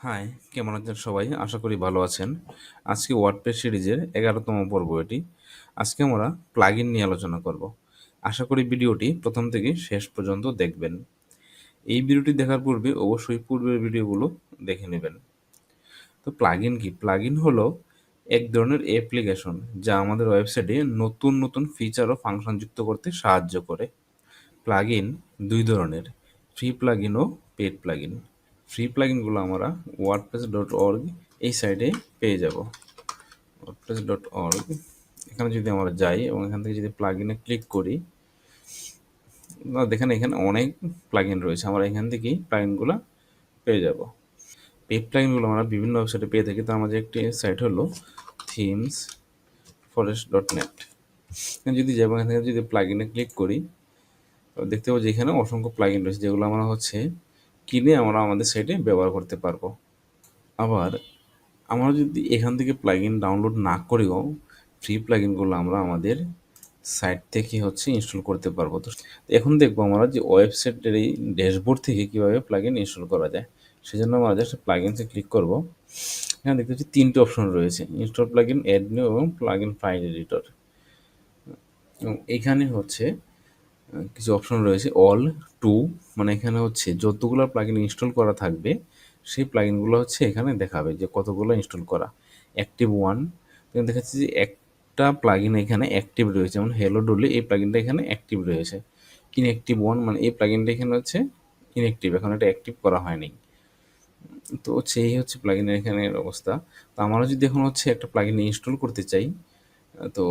High, কেমন আছেন সবাই? আশা করি ভালো আছেন। আজকে ওয়ার্ডপ্রেস সিরিজের ১১তম পর্ব এটি। আজকে আমরা প্লাগইন নিয়ে আলোচনা করব। আশা করি ভিডিওটি প্রথম থেকে শেষ পর্যন্ত দেখবেন। এই ভিডিওটি দেখার পূর্বে অবশ্যই পূর্বের ভিডিওগুলো দেখে নেবেন। তো প্লাগইন কি? প্লাগইন হলো এক ধরনের অ্যাপ্লিকেশন যা আমাদের ওয়েবসাইটে নতুন নতুন ফিচার ও ফাংশন যুক্ত করতে সাহায্য করে। প্লাগইন দুই ধরনের, ফ্রি প্লাগইন ও পেইড প্লাগইন। ফ্রি প্লাগইনগুলো আমরা wordpress.org এই সাইটে পেয়ে যাব। wordpress.org এখানে যদি আমরা যাই এবং এখান থেকে যদি প্লাগইনে ক্লিক করি, দেখেন এখানে অনেক প্লাগইন রয়েছে। আমরা এখান থেকেই প্লাগইনগুলো পেয়ে যাব। পেইড প্লাগইনগুলো আমরা বিভিন্ন ওয়েবসাইটে পেয়ে থাকি। তার মাঝে একটি সাইট হলো themesforest.net। যদি যাই এবং এখান থেকে যদি প্লাগইনে ক্লিক করি, দেখতে পাবো যে এখানে অসংখ্য প্লাগইন রয়েছে যেগুলো আমরা কিনে আমরা আমাদের সাইটে ব্যবহার করতে পারবো। আবার আমরা যদি এখান থেকে প্লাগইন ডাউনলোড না করেও ফ্রি প্লাগইনগুলো আমরা আমাদের সাইট থেকে ইনস্টল করতে পারবো। তো এখন দেখবো আমরা যে ওয়েবসাইটের এই ড্যাশবোর্ড থেকে কীভাবে প্লাগইন ইনস্টল করা যায়। সেজন্য আমরা জাস্ট প্লাগইনসে ক্লিক করব। এখানে দেখতে পাচ্ছি তিনটে অপশন রয়েছে, ইনস্টল প্লাগইন, অ্যাড নিউ এবং প্লাগইন ফাইল এডিটর। এবং এখানে কিছু অপশন রয়েছে অল টু, মানে এখানে যতগুলো প্লাগইন ইনস্টল করা থাকবে সেই প্লাগইনগুলো এখানে দেখাবে যে কতগুলো ইনস্টল করা। অ্যাক্টিভ ওয়ান, এখানে দেখাচ্ছে যে একটা প্লাগইন এখানে অ্যাক্টিভ রয়েছে, যেমন হেলো ডলি এই প্লাগইনটা এখানে অ্যাক্টিভ রয়েছে। ইনঅ্যাক্টিভ ওয়ান মানে এই প্লাগইনটা এখানে ইনঅ্যাক্টিভ, এখন এটা অ্যাক্টিভ করা হয়নি। তো এই প্লাগইনের এখানে অবস্থা। তো আমরা যদি এখন একটা প্লাগইন ইনস্টল করতে চাই, তো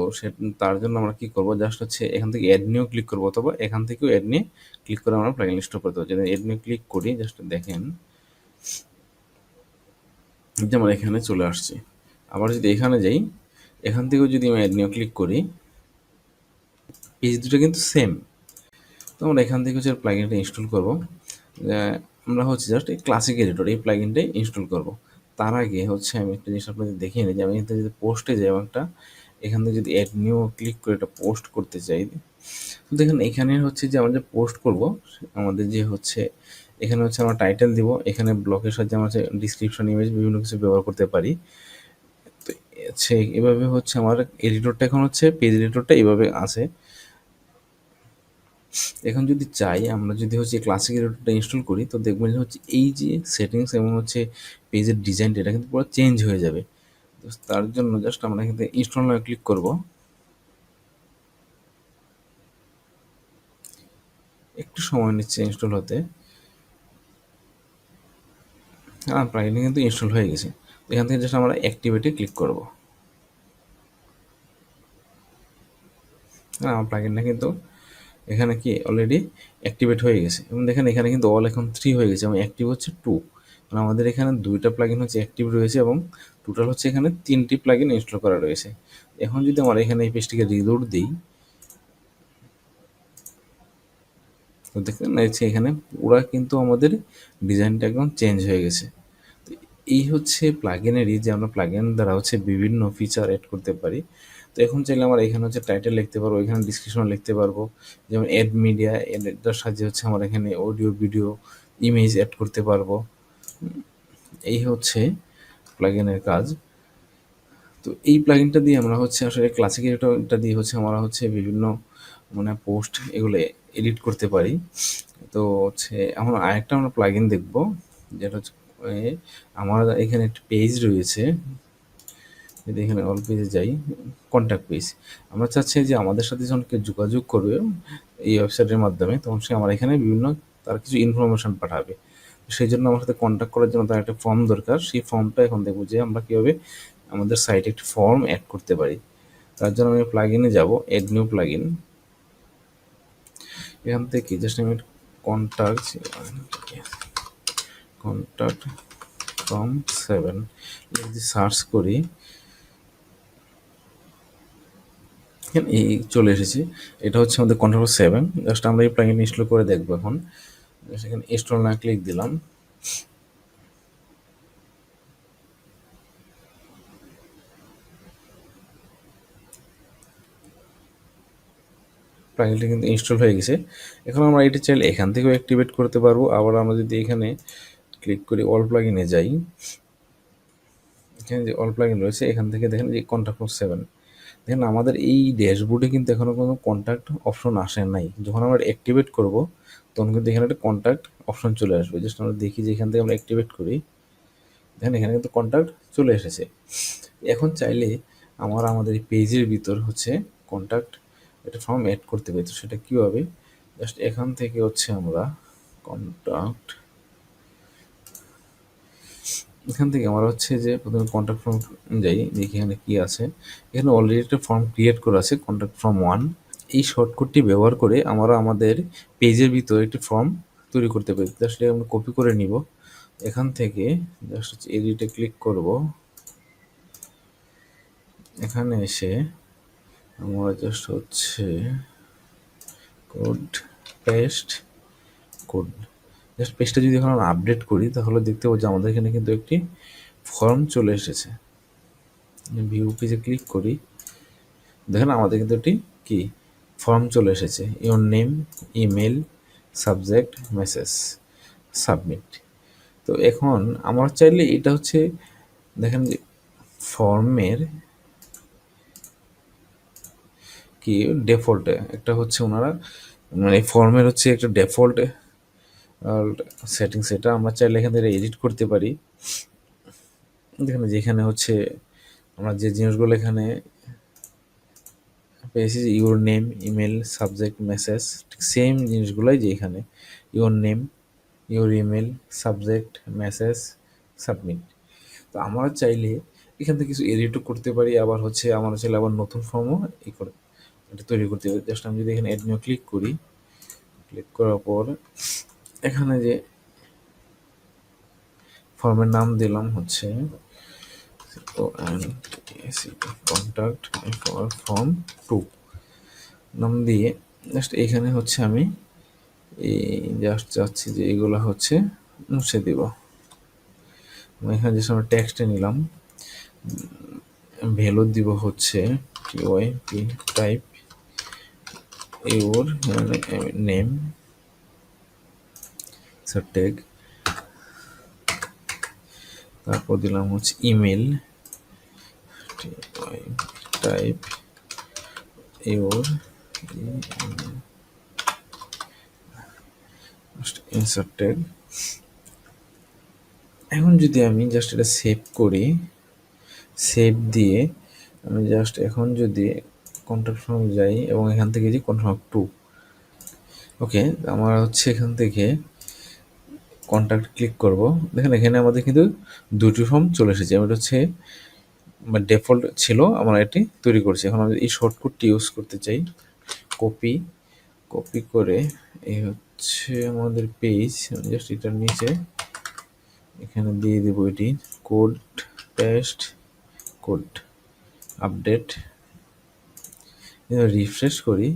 তার জন্য আমরা কি করব, জাস্ট এখান থেকে অ্যাড নিউ ক্লিক করব, অথবা এখান থেকেও অ্যাড নিয়ে ক্লিক করে আমরা প্লাগইন ইনস্টল করতে পারবো। যদি অ্যাড নিউ ক্লিক করি, জাস্ট দেখেন যে আমরা এখানে চলে আসছি। আবার যদি এখানে যাই, এখান থেকেও যদি আমি অ্যাড নিউ ক্লিক করি, পেজ দুটো কিন্তু সেম। তো আমরা এখান থেকে প্লাগইনটা ইনস্টল করব। আমরা জাস্ট এই ক্লাসিক এডিটর এই প্লাগইনটাই ইনস্টল করব। তার আগে আমি একটা জিনিস আপনাদের দেখিয়ে নিই যে আমি এখান থেকে যদি পোস্টে যাই এবং এখান থেকে যদি অ্যাড নিউ ক্লিক করে এটা পোস্ট করতে চাই, তো দেখেন এখানে যে আমরা যে পোস্ট করব, আমাদের এখানে আমরা টাইটেল দিব, এখানে ব্লকের সাথে আমরা ডিসক্রিপশন, ইমেজ বিভিন্ন কিছু ব্যবহার করতে পারি। তো এভাবে আমার এডিটরটা এখন পেজ এডিটরটা এইভাবে আছে। এখন যদি চাই আমরা যদি ক্লাসিক এডিটরটা ইনস্টল করি, তো দেখবেন যে এই যে সেটিংস এবং পেজের ডিজাইনটা এটা কিন্তু পুরো চেঞ্জ হয়ে যাবে। তো তার জন্য জাস্ট আমরা এখানে ইনস্টল নাও ক্লিক করব। একটু সময় নিচ্ছে ইনস্টল হতে। প্লাগইন কিন্তু ইনস্টল হয়ে গেছে। এখান থেকে জাস্ট আমরা অ্যাক্টিভেটে ক্লিক করব। আমার প্লাগইনটা কিন্তু এখানে কি অলরেডি অ্যাক্টিভেট হয়ে গেছে। এবং দেখেন এখানে কিন্তু অল এখন 3 হয়ে গেছে এবং অ্যাক্টিভ 2। মানে আমাদের এখানে 2টা প্লাগইন অ্যাক্টিভ রয়েছে এবং টোটাল এখানে 3টি প্লাগইন ইনস্টল করা রয়েছে। এখন যদি আমরা এখানে এই পেজটিকে রিলোড দিই, তো দেখেন এখানে পুরা কিন্তু আমাদের ডিজাইনটা একদম চেঞ্জ হয়ে গেছে। তো এই প্লাগইনেরই যে আমরা প্লাগইন দ্বারা বিভিন্ন ফিচার অ্যাড করতে পারি। তো এখন চাইলে আমরা এখানে টাইটেল লিখতে পারবো, এখানে ডিসক্রিপশন লিখতে পারবো, যেমন অ্যাড মিডিয়া, এটার সাহায্যে আমরা এখানে অডিও, ভিডিও, ইমেজ অ্যাড করতে পারবো। এই প্লাগইনের কাজ। তো এই প্লাগইনটা দিয়ে আমরা আসলে ক্লাসিক এডিটরটা দিয়ে আমরা বিভিন্ন মানে পোস্ট এগুলো এডিট করতে পারি। তো এখন আরেকটা আমরা প্লাগইন দেখব, যেটা আমার এখানে একটা পেজ রয়েছে। যদি এখানে অল পেজে যাই, কন্ট্যাক্ট পেজ, আমরা চাচ্ছি যে আমাদের সাথে যখন কেউ যোগাযোগ করবে এই ওয়েবসাইটের মাধ্যমে, তখন সে আমার এখানে বিভিন্ন তার কিছু ইনফরমেশন পাঠাবে। সেই জন্য আমার সাথে কন্ট্যাক্ট করার জন্য তার একটা ফর্ম দরকার। সেই ফর্মটা এখন দেখবো যে আমরা কীভাবে আমাদের সাইটে একটি ফর্ম অ্যাড করতে পারি। তার জন্য আমি প্লাগইনে যাব, অ্যাড নিউ প্লাগইন। এখান থেকে জাস্ট আমি কন্ট্যাক্ট ফর্ম 7 যদি সার্চ করি, এই চলে এসেছে। এটা আমাদের কন্ট্যাক্ট 7। জাস্ট আমরা এই প্লাগইন ইনস্টল করে দেখবো। এখন সেখানে ইনস্টল না ক্লিক দিলাম। প্লাগইনটা কিন্তু ইনস্টল হয়ে গেছে। এখন আমরা এটা চাইলে এখান থেকেও অ্যাক্টিভেট করতে পারবো। আবার আমরা যদি এখানে ক্লিক করি, অল প্লাগিনে যাই। এখানে যে অল প্লাগিন রয়েছে এখান থেকে দেখেন যে কন্ট্যাক্ট ফর 7, দেখেন আমাদের এই ড্যাশবোর্ডে কিন্তু এখনো কোনো কন্ট্যাক্ট অপশন আসে নাই। যখন আমরা অ্যাক্টিভেট করব তখন কিন্তু এখানে একটা কন্ট্যাক্ট অপশন চলে আসবে। জাস্ট আমরা দেখি যে এখান থেকে আমরা অ্যাক্টিভেট করি, দেখেন এখানে কিন্তু কন্ট্যাক্ট চলে এসেছে। এখন চাইলে আমরা আমাদের এই পেজের ভিতর হচ্ছে কন্ট্যাক্ট একটা ফর্ম অ্যাড করতে পারি। তো সেটা কীভাবে, জাস্ট এখান থেকে হচ্ছে আমরা কন্ট্যাক্ট, এখান থেকে আমরা হচ্ছে যে প্রথমে কন্ট্যাক্ট ফর্ম যাই, দেখি এখানে কী আছে। এখানে অলরেডি একটা ফর্ম ক্রিয়েট করা আছে, কন্ট্যাক্ট ফর্ম 1। এই শর্টকাটটি ব্যবহার করে আমরা আমাদের পেজের ভিতরে একটি ফর্ম তৈরি করতে পারি। জাস্ট আমরা কপি করে নিব, এখান থেকে জাস্ট হচ্ছে এডিটে ক্লিক করব, এখানে এসে আমরা জাস্ট হচ্ছে কোড পেস্ট, কোড জাস্ট পেজটা যদি এখন আমরা আপডেট করি তাহলে দেখতে পাবো যে আমাদের এখানে কিন্তু একটি ফর্ম চলে এসেছে। ভিউ পেজে ক্লিক করি, দেখেন আমাদের কিন্তু একটি কি ফর্ম চলে এসেছে, your name, email, subject, message, submit. তো এখন আমরা চাইলে এটা হচ্ছে দেখেন যে ফর্মের কি ডিফল্টে একটা হচ্ছে ওনারা মানে ফর্মের হচ্ছে একটা ডিফল্ট সেটিংস, এটা আমরা চাইলে এখান থেকে এডিট করতে পারি। দেখেন যেখানে হচ্ছে আমরা যে জিনিসগুলো এখানে পেয়েছি, your name, email, subject, message, ঠিক সেম জিনিসগুলোই যে এখানে your name, your email, subject, message, submit. তো আমরা চাইলে এখান থেকে কিছু এডিটও করতে পারি, আবার হচ্ছে আমরা চাইলে আবার নতুন ফর্মও এটা তৈরি করতে পারি। জাস্ট আমি যদি এখানে অ্যাড ক্লিক করি, ক্লিক করার পর এখানে যে ফর্মের নাম দিলাম হচ্ছে কন্ট্যাক্ট ফর্ম 2 নাম দিয়ে জাস্ট এখানে হচ্ছে আমি এই জাস্ট চাচ্ছি যে এগুলো হচ্ছে মুছে দিব। এখানে যে সময় টেক্সটে নিলাম, ভ্যালু দিব হচ্ছে P type your name tag, তারপর দিলাম হচ্ছে email, type your insert tag. এখন যদি আমি জাস্ট এটা সেভ করি, সেভ দিয়ে আমি জাস্ট এখন যদি কন্ট্যাক্ট ফর্ম যাই এবং এখান থেকে যে কন্ট্যাক্ট 2, ওকে আমার হচ্ছে এখান থেকে কন্ট্যাক্ট ক্লিক করব, দেখেন এখানে আমাদের কিন্তু দুটি ফর্ম চলে এসেছে। এটা হচ্ছে ডিফল্ট ছিল, আমরা এটি তৈরি করছি। এখন আমি এই শর্টকাটটি ইউজ করতে চাই, কপি কপি করে এই হচ্ছে আমাদের পেজ, জাস্ট এটার নিচে এখানে দিয়ে দেবো এটি code paste, code update, refresh করি,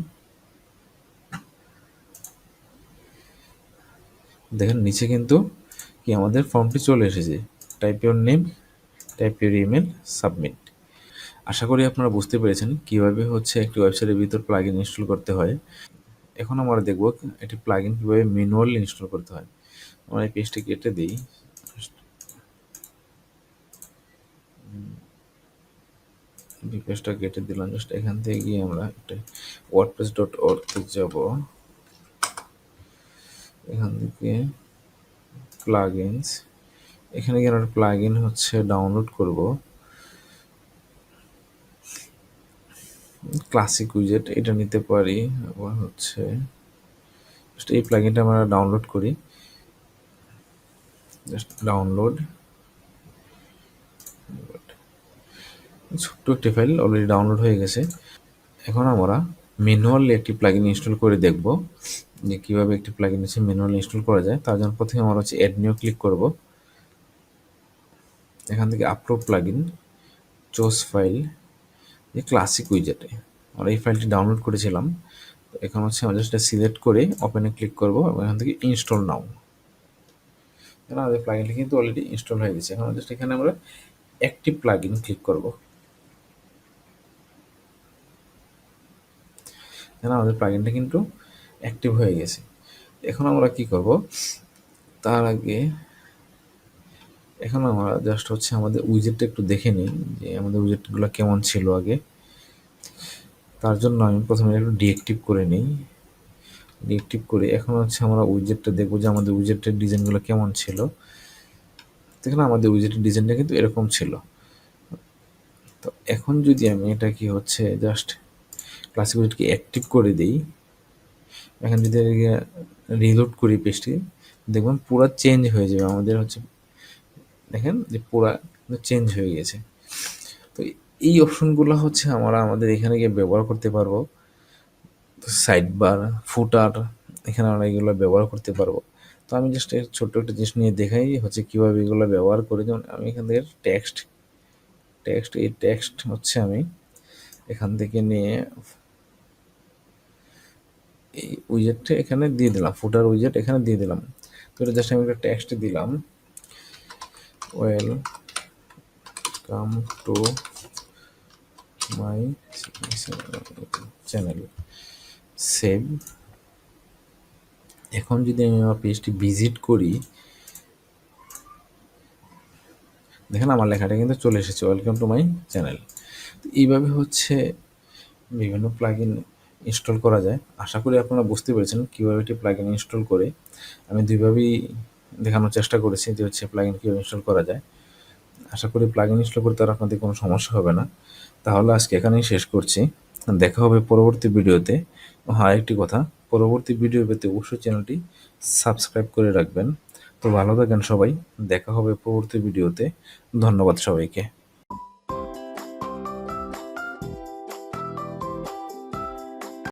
দেখেন নিচে কিন্তু কি আমাদের ফর্মটি চলে এসেছে। Type your name, type your email, submit. আশা করি আপনারা বুঝতে পেরেছেন কীভাবে হচ্ছে একটি ওয়েবসাইটের ভিতর প্লাগইন ইনস্টল করতে হয়। এখন আমরা দেখব একটি প্লাগইন কীভাবে ম্যানুয়ালি ইনস্টল করতে হয়। আমরা এই পেজটি কেটে দিই, পেজটা কেটে দিলাম। জাস্ট এখান থেকে গিয়ে আমরা একটা wordpress.org যাব, এখান থেকে প্লাগইনস, এখানে গিয়ে আমরা প্লাগইন হচ্ছে ডাউনলোড করব, ক্লাসিক উইজেট এটা নিতে পারি। আবার হচ্ছে এই প্লাগইনটা আমরা ডাউনলোড করি, জাস্ট ডাউনলোড, ছোট্ট একটি ফাইল অলরেডি ডাউনলোড হয়ে গেছে। এখন আমরা ম্যানুয়ালি একটি প্লাগইন ইনস্টল করে দেখব যে কীভাবে একটি প্লাগইন হচ্ছে ম্যানুয়ালি ইনস্টল করা যায়। তার জন্য প্রথমে আমরা হচ্ছে অ্যাড নিউ ক্লিক করব, এখান থেকে আপলোড প্লাগইন, চুজ ফাইল, এই ক্লাসিক উইজেটে আমরা এই ফাইলটি ডাউনলোড করেছিলাম। এখন হচ্ছে আমরা জাস্ট সিলেক্ট করে ওপেনে ক্লিক করব এবং এখান থেকে ইনস্টল নাও, আমাদের প্লাগইনটি কিন্তু অলরেডি ইনস্টল হয়ে গেছে। এখন জাস্ট এখানে আমরা অ্যাক্টিভ প্লাগইন ক্লিক করব, আমাদের প্লাগইনটা কিন্তু অ্যাক্টিভ হয়ে গেছে। এখন আমরা কি করব, তার আগে এখন আমরা জাস্ট হচ্ছে আমাদের উইজেটটা একটু দেখে নিই যে আমাদের উইজেটগুলো কেমন ছিল আগে। তার জন্য আমি প্রথমে একটু ডিঅ্যাক্টিভ করে নিই। ডিঅ্যাক্টিভ করে এখন হচ্ছে আমরা উইজেটটা দেখবো যে আমাদের উইজেটের ডিজাইনগুলো কেমন ছিল। দেখুন আমাদের উইজেটের ডিজাইনটা কিন্তু এরকম ছিল। তো এখন যদি আমি এটা কি হচ্ছে জাস্ট ক্লাসিক উইজেটকে অ্যাক্টিভ করে দিই, এখন যদি রিলোড করি পেজটি, দেখবেন পুরো চেঞ্জ হয়ে যাবে আমাদের হচ্ছে, দেখেন যে পুরা চেঞ্জ হয়ে গেছে। তো এই অপশনগুলো হচ্ছে আমরা আমাদের এখানে গিয়ে ব্যবহার করতে পারবো। সাইড বার, ফুটার, এখানে আমরা এগুলো ব্যবহার করতে পারবো। তো আমি জাস্ট ছোট্ট একটা জিনিস নিয়ে দেখাই হচ্ছে কীভাবে এগুলো ব্যবহার করি। যেমন আমি এখান থেকে এই টেক্সট হচ্ছে আমি এখান থেকে নিয়ে এই উইজেটটা এখানে দিয়ে দিলাম, ফুটার উইজেট এখানে দিয়ে দিলাম। তো এটা জাস্ট আমি একটা টেক্সট দিলাম, welcome to my channel, save. এখন যদি আমি আমার পেজটি ভিজিট করি, দেখেন আমার লেখাটা কিন্তু চলে এসেছে, ওয়েলকাম টু মাই চ্যানেল। এইভাবে হচ্ছে বিভিন্ন প্লাগইন ইনস্টল করা যায়। আশা করি আপনারা বুঝতে পেরেছেন কীভাবে এটি প্লাগইন ইনস্টল করে। আমি দুইভাবেই দেখানোর চেষ্টা করেছি যে হচ্ছে প্লাগইন কীভাবে ইনস্টল করা যায়। আশা করি প্লাগইন ইনস্টল করতে আর আপনাদের কোনো সমস্যা হবে না। তাহলে আজকে এখানেই শেষ করছি, দেখা হবে পরবর্তী ভিডিওতে। হ্যাঁ, একটি কথা, পরবর্তী ভিডিও পেতে অবশ্যই চ্যানেলটি সাবস্ক্রাইব করে রাখবেন। তো ভালো থাকেন সবাই, দেখা হবে পরবর্তী ভিডিওতে। ধন্যবাদ সবাইকে।